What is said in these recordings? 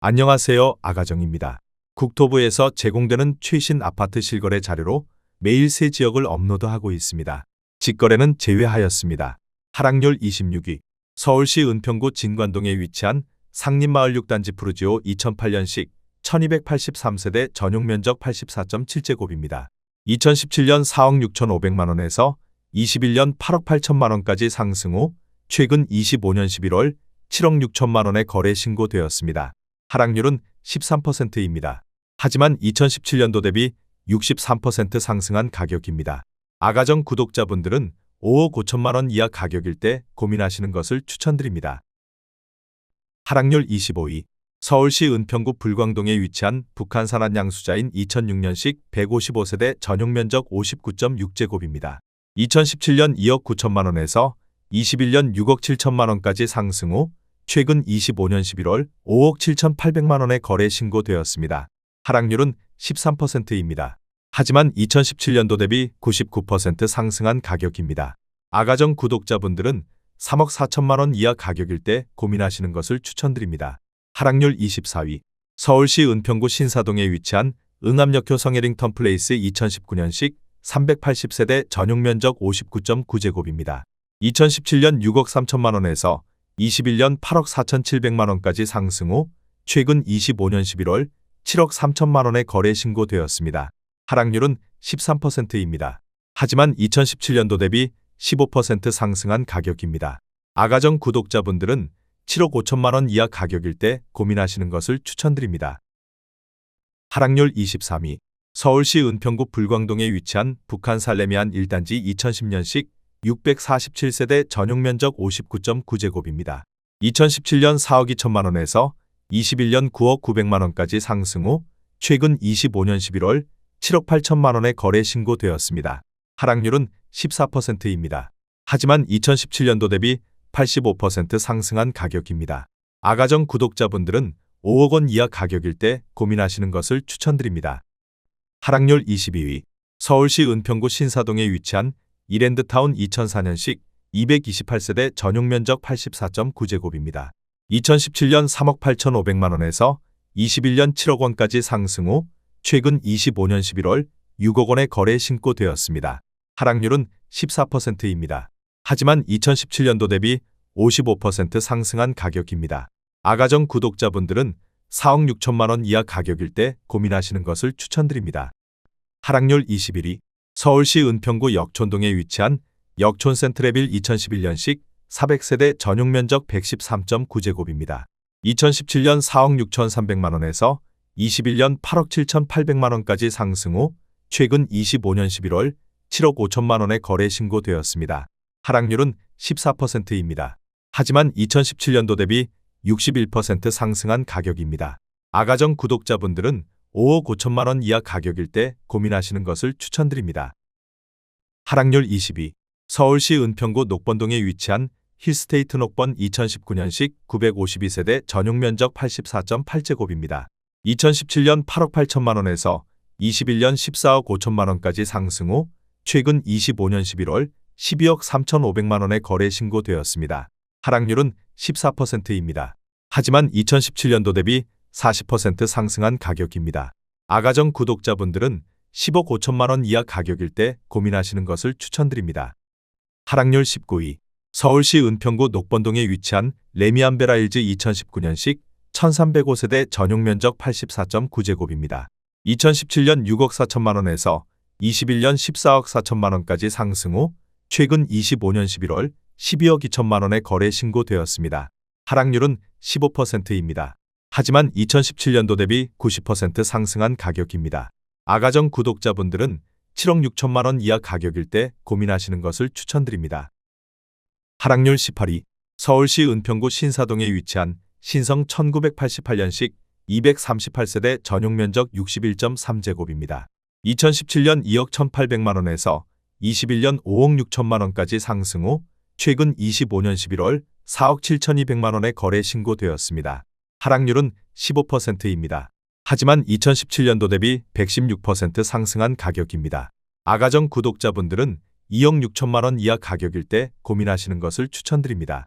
안녕하세요. 아가정입니다. 국토부에서 제공되는 최신 아파트 실거래 자료로 매일 새 지역을 업로드하고 있습니다. 직거래는 제외하였습니다. 하락률 26위. 서울시 은평구 진관동에 위치한 상림마을 6단지 푸르지오 2008년식 1283세대 전용면적 84.7제곱입니다. 2017년 4억 6,500만원에서 21년 8억 8천만원까지 상승 후 최근 25년 11월 7억 6천만원에 거래 신고되었습니다. 하락률은 13%입니다. 하지만 2017년도 대비 63% 상승한 가격입니다. 아가정 구독자분들은 5억 5천만 원 이하 가격일 때 고민하시는 것을 추천드립니다. 하락률 25위. 서울시 은평구 불광동에 위치한 북한산한 양수자인 2006년식 155세대 전용면적 59.6제곱입니다. 2017년 2억 9천만 원에서 21년 6억 7천만 원까지 상승 후 최근 25년 11월 5억 7,800만 원에 거래 신고되었습니다. 하락률은 13%입니다. 하지만 2017년도 대비 99% 상승한 가격입니다. 아가정 구독자분들은 3억 4천만 원 이하 가격일 때 고민하시는 것을 추천드립니다. 하락률 24위. 서울시 은평구 신사동에 위치한 응암역효 성해링턴 플레이스 2019년식 380세대 전용면적 59.9제곱입니다. 2017년 6억 3천만 원에서 21년 8억 4,700만 원까지 상승 후 최근 25년 11월 7억 3천만 원에 거래 신고되었습니다. 하락률은 13%입니다. 하지만 2017년도 대비 15% 상승한 가격입니다. 아가정 구독자분들은 7억 5천만 원 이하 가격일 때 고민하시는 것을 추천드립니다. 하락률 23위. 서울시 은평구 불광동에 위치한 북한 살레미안 1단지 2010년식 647세대 전용면적 59.9제곱입니다. 2017년 4억 2천만 원에서 21년 9억 900만 원까지 상승 후 최근 25년 11월 7억 8천만 원에 거래 신고되었습니다. 하락률은 14%입니다. 하지만 2017년도 대비 85% 상승한 가격입니다. 아가정 구독자분들은 5억 원 이하 가격일 때 고민하시는 것을 추천드립니다. 하락률 22위. 서울시 은평구 신사동에 위치한 이랜드타운 2004년식 228세대 전용면적 84.9제곱입니다. 2017년 3억 8,500만 원에서 21년 7억 원까지 상승 후 최근 25년 11월 6억 원에 거래 신고되었습니다. 하락률은 14%입니다. 하지만 2017년도 대비 55% 상승한 가격입니다. 아가정 구독자분들은 4억 6천만 원 이하 가격일 때 고민하시는 것을 추천드립니다. 하락률 21위. 서울시 은평구 역촌동에 위치한 역촌 센트레빌 2011년식 400세대 전용면적 113.9제곱입니다. 2017년 4억 6,300만 원에서 21년 8억 7,800만 원까지 상승 후 최근 25년 11월 7억 5천만 원에 거래 신고되었습니다. 하락률은 14%입니다. 하지만 2017년도 대비 61% 상승한 가격입니다. 아가정 구독자분들은 5억 5천만 원 이하 가격일 때 고민하시는 것을 추천드립니다. 하락률 22. 서울시 은평구 녹번동에 위치한 힐스테이트 녹번 2019년식 952세대 전용면적 84.8제곱입니다. 2017년 8억 8천만 원에서 21년 14억 5천만 원까지 상승 후 최근 25년 11월 12억 3,500만 원에 거래 신고되었습니다. 하락률은 14%입니다. 하지만 2017년도 대비 40% 상승한 가격입니다. 아가정 구독자분들은 10억 5천만 원 이하 가격일 때 고민하시는 것을 추천드립니다. 하락률 19위. 서울시 은평구 녹번동에 위치한 레미안베라일즈 2019년식 1305세대 전용면적 84.9제곱입니다. 2017년 6억 4천만 원에서 21년 14억 4천만 원까지 상승 후 최근 25년 11월 12억 2천만 원에 거래 신고되었습니다. 하락률은 15%입니다. 하지만 2017년도 대비 90% 상승한 가격입니다. 아가정 구독자분들은 7억 6천만 원 이하 가격일 때 고민하시는 것을 추천드립니다. 하락률 18위. 서울시 은평구 신사동에 위치한 신성 1988년식 238세대 전용면적 61.3제곱입니다. 2017년 2억 1,800만 원에서 21년 5억 6천만 원까지 상승 후 최근 25년 11월 4억 7,200만 원에 거래 신고되었습니다. 하락률은 15%입니다. 하지만 2017년도 대비 116% 상승한 가격입니다. 아가정 구독자분들은 2억 6천만 원 이하 가격일 때 고민하시는 것을 추천드립니다.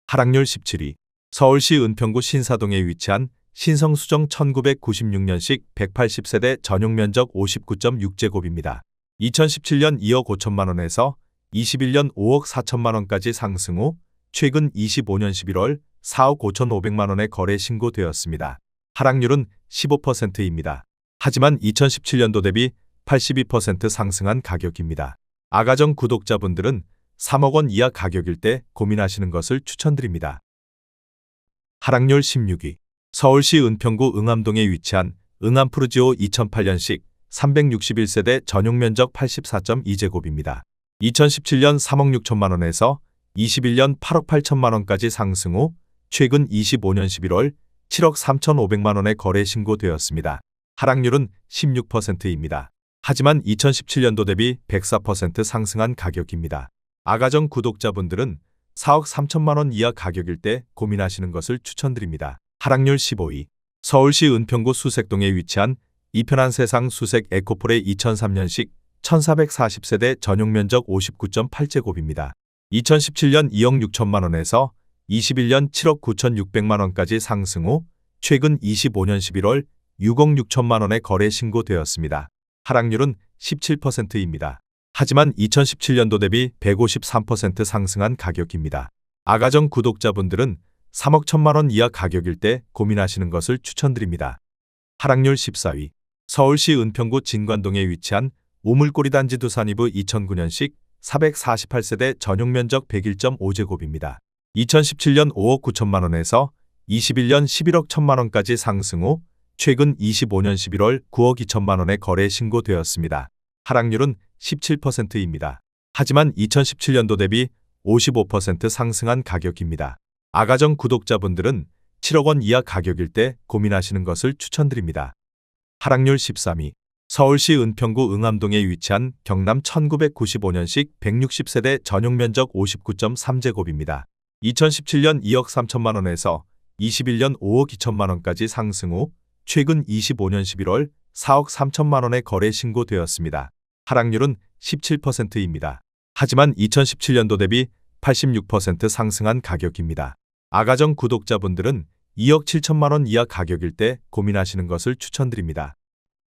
하락률 17위. 서울시 은평구 신사동에 위치한 신성수정 1996년식 180세대 전용 면적 59.6제곱입니다. 2017년 2억 5천만 원에서 21년 5억 4천만 원까지 상승 후 최근 25년 11월 4억 5,500만 원에 거래 신고되었습니다. 하락률은 15%입니다. 하지만 2017년도 대비 82% 상승한 가격입니다. 아가정 구독자분들은 3억 원 이하 가격일 때 고민하시는 것을 추천드립니다. 하락률 16위. 서울시 은평구 응암동에 위치한 응암푸르지오 2008년식 361세대 전용 면적 84.2제곱입니다. 2017년 3억 6천만 원에서 21년 8억 8천만 원까지 상승 후 최근 25년 11월 7억 3,500만 원에 거래 신고되었습니다. 하락률은 16%입니다. 하지만 2017년도 대비 104% 상승한 가격입니다. 아가정 구독자분들은 4억 3천만 원 이하 가격일 때 고민하시는 것을 추천드립니다. 하락률 15위. 서울시 은평구 수색동에 위치한 이편한 세상 수색 에코폴의 2003년식 1440세대 전용 면적 59.8제곱입니다. 2017년 2억 6천만 원에서 21년 7억 9,600만 원까지 상승 후 최근 25년 11월 6억 6천만 원에 거래 신고되었습니다. 하락률은 17%입니다. 하지만 2017년도 대비 153% 상승한 가격입니다. 아가정 구독자분들은 3억 1천만 원 이하 가격일 때 고민하시는 것을 추천드립니다. 하락률 14위. 서울시 은평구 진관동에 위치한 우물꼬리 단지 두산이브 2009년식 448세대 전용 면적 101.5제곱입니다. 2017년 5억 9천만 원에서 21년 11억 1천만 원까지 상승 후 최근 25년 11월 9억 2천만 원에 거래 신고되었습니다. 하락률은 17%입니다. 하지만 2017년도 대비 55% 상승한 가격입니다. 아가정 구독자분들은 7억 원 이하 가격일 때 고민하시는 것을 추천드립니다. 하락률 13위. 서울시 은평구 응암동에 위치한 경남 1995년식 160세대 전용 면적 59.3제곱입니다. 2017년 2억 3천만 원에서 21년 5억 2천만 원까지 상승 후 최근 25년 11월 4억 3천만 원에 거래 신고되었습니다. 하락률은 17%입니다. 하지만 2017년도 대비 86% 상승한 가격입니다. 아가정 구독자분들은 2억 7천만 원 이하 가격일 때 고민하시는 것을 추천드립니다.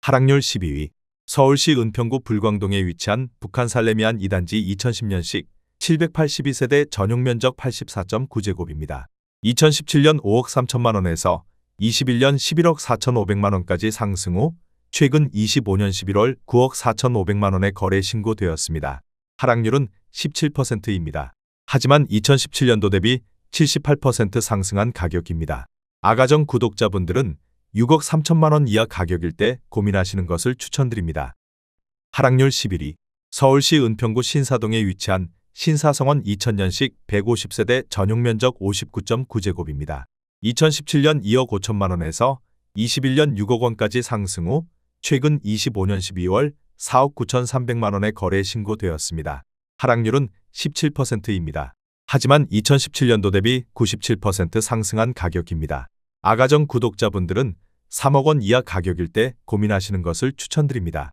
하락률 12위. 서울시 은평구 불광동에 위치한 북한 살레미안 2단지 2010년식 782세대 전용 면적 84.9제곱입니다. 2017년 5억 3천만 원에서 21년 11억 4,500만 원까지 상승 후 최근 25년 11월 9억 4,500만 원에 거래 신고되었습니다. 하락률은 17%입니다. 하지만 2017년도 대비 78% 상승한 가격입니다. 아가정 구독자분들은 6억 3천만 원 이하 가격일 때 고민하시는 것을 추천드립니다. 하락률 11위. 서울시 은평구 신사동에 위치한 신사성원 2000년식 150세대 전용 면적 59.9제곱입니다. 2017년 2억 5천만 원에서 21년 6억 원까지 상승 후 최근 25년 12월 4억 9,300만 원에 거래 신고되었습니다. 하락률은 17%입니다. 하지만 2017년도 대비 97% 상승한 가격입니다. 아가정 구독자분들은 3억 원 이하 가격일 때 고민하시는 것을 추천드립니다.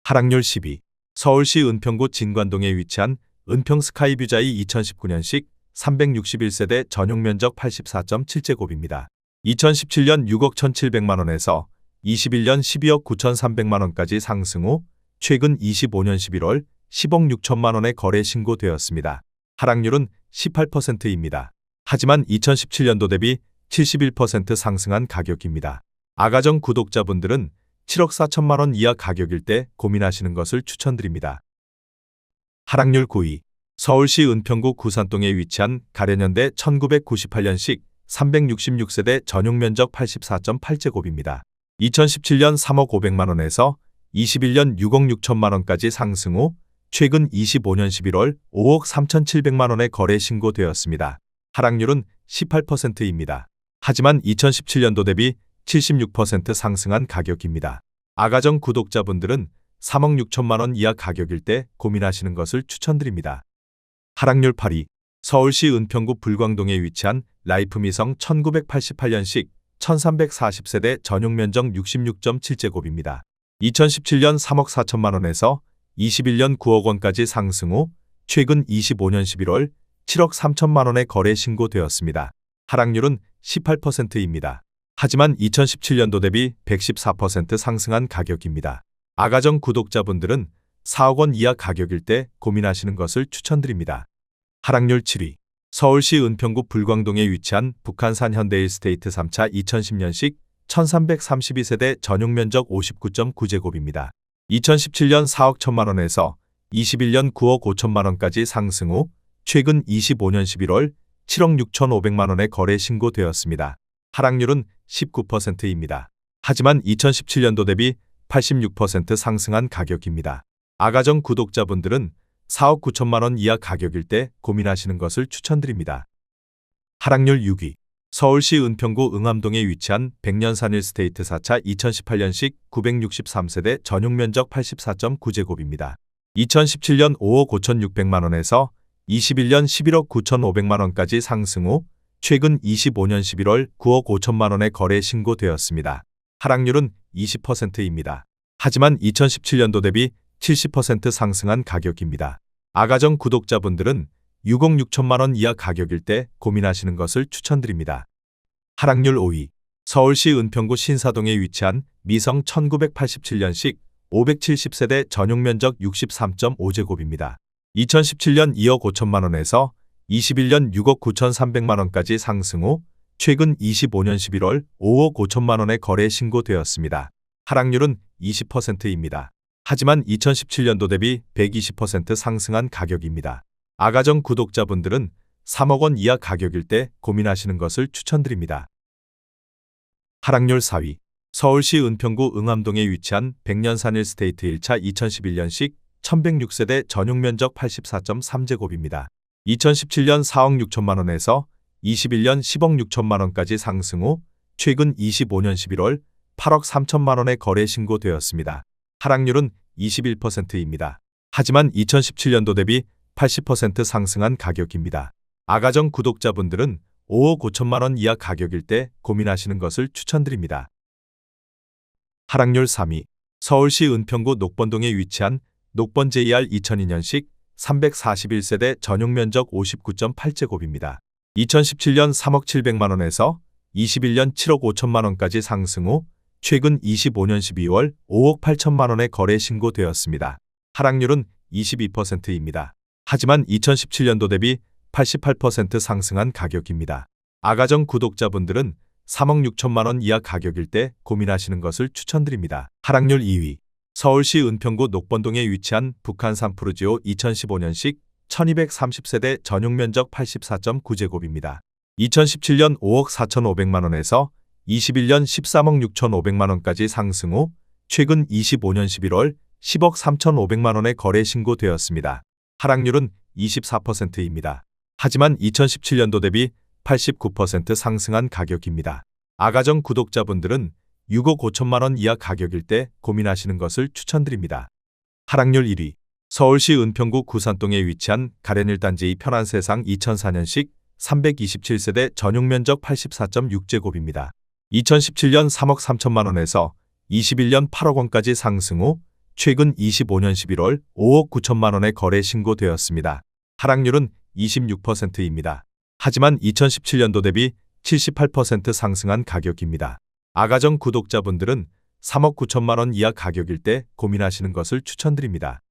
하락률 10위. 서울시 은평구 진관동에 위치한 은평스카이뷰자이 2019년식 361세대 전용 면적 84.7제곱입니다. 2017년 6억 1,700만 원에서 21년 12억 9,300만 원까지 상승 후 최근 25년 11월 10억 6천만 원에 거래 신고되었습니다. 하락률은 18%입니다. 하지만 2017년도 대비 71% 상승한 가격입니다. 아가정 구독자분들은 7억 4천만 원 이하 가격일 때 고민하시는 것을 추천드립니다. 하락률 9위. 서울시 은평구 구산동에 위치한 가련현대 1998년식 366세대 전용 면적 84.8제곱입니다. 2017년 3억 500만 원에서 21년 6억 6천만 원까지 상승 후 최근 25년 11월 5억 3,700만 원에 거래 신고되었습니다. 하락률은 18%입니다. 하지만 2017년도 대비 76% 상승한 가격입니다. 아가정 구독자분들은 3억 6천만 원 이하 가격일 때 고민하시는 것을 추천드립니다. 하락률 8위. 서울시 은평구 불광동에 위치한 라이프미성 1988년식 1340세대 전용 면적 66.7제곱입니다. 2017년 3억 4천만 원에서 21년 9억 원까지 상승 후 최근 25년 11월 7억 3천만 원에 거래 신고되었습니다. 하락률은 18%입니다. 하지만 2017년도 대비 114% 상승한 가격입니다. 아가정 구독자분들은 4억 원 이하 가격일 때 고민하시는 것을 추천드립니다. 하락률 7위. 서울시 은평구 불광동에 위치한 북한산 현대일스테이트 3차 2010년식 1332세대 전용 면적 59.9제곱입니다. 2017년 4억 1천만 원에서 21년 9억 5천만 원까지 상승 후 최근 25년 11월 7억 6천5백만 원에 거래 신고되었습니다. 하락률은 19%입니다. 하지만 2017년도 대비 86% 상승한 가격입니다. 아가정 구독자분들은 4억 9천만 원 이하 가격일 때 고민하시는 것을 추천드립니다. 하락률 6위. 서울시 은평구 응암동에 위치한 백년산일스테이트 4차 2018년식 963세대 전용 면적 84.9제곱입니다. 2017년 5억 5천6백만 원에서 21년 11억 9천5백만 원까지 상승 후 최근 25년 11월 9억 5천만 원에 거래 신고되었습니다. 하락률은 20%입니다. 하지만 2017년도 대비 70% 상승한 가격입니다. 아가정 구독자분들은 6억 6천만 원 이하 가격일 때 고민하시는 것을 추천드립니다. 하락률 5위. 서울시 은평구 신사동에 위치한 미성 1987년식 570세대 전용 면적 63.5제곱입니다. 2017년 2억 5천만 원에서 21년 6억 9천3백만 원까지 상승 후 최근 25년 11월 5억 5천만 원에 거래 신고되었습니다. 하락률은 20%입니다. 하지만 2017년도 대비 120% 상승한 가격입니다. 아가정 구독자분들은 3억 원 이하 가격일 때 고민하시는 것을 추천드립니다. 하락률 4위. 서울시 은평구 응암동에 위치한 백년산일스테이트 1차 2011년식 1106세대 전용 면적 84.3제곱입니다. 2017년 4억 6천만 원에서 21년 10억 6천만 원까지 상승 후 최근 25년 11월 8억 3천만 원에 거래 신고되었습니다. 하락률은 21%입니다. 하지만 2017년도 대비 80% 상승한 가격입니다. 아가정 구독자분들은 5억 5천만 원 이하 가격일 때 고민하시는 것을 추천드립니다. 하락률 3위. 서울시 은평구 녹번동에 위치한 녹번 JR 2002년식 341세대 전용 면적 59.8제곱입니다. 2017년 3억 7백만 원에서 21년 7억 5천만 원까지 상승 후 최근 25년 12월 5억 8천만 원에 거래 신고되었습니다. 하락률은 22%입니다. 하지만 2017년도 대비 88% 상승한 가격입니다. 아가정 구독자분들은 3억 6천만 원 이하 가격일 때 고민하시는 것을 추천드립니다. 하락률 2위. 서울시 은평구 녹번동에 위치한 북한산 푸르지오 2015년식 1230세대 전용 면적 84.9제곱입니다. 2017년 5억 4천5백만 원에서 21년 13억 6천5백만 원까지 상승 후 최근 25년 11월 10억 3천5백만 원에 거래 신고되었습니다. 하락률은 24%입니다. 하지만 2017년도 대비 89% 상승한 가격입니다. 아가정 구독자분들은 6억 5천만 원 이하 가격일 때 고민하시는 것을 추천드립니다. 하락률 1위. 서울시 은평구 구산동에 위치한 가련일단지 편안세상 2004년식 327세대 전용 면적 84.6제곱입니다. 2017년 3억 3천만 원에서 21년 8억 원까지 상승 후 최근 25년 11월 5억 9천만 원에 거래 신고되었습니다. 하락률은 26%입니다. 하지만 2017년도 대비 78% 상승한 가격입니다. 아가정 구독자분들은 3억 9천만 원 이하 가격일 때 고민하시는 것을 추천드립니다.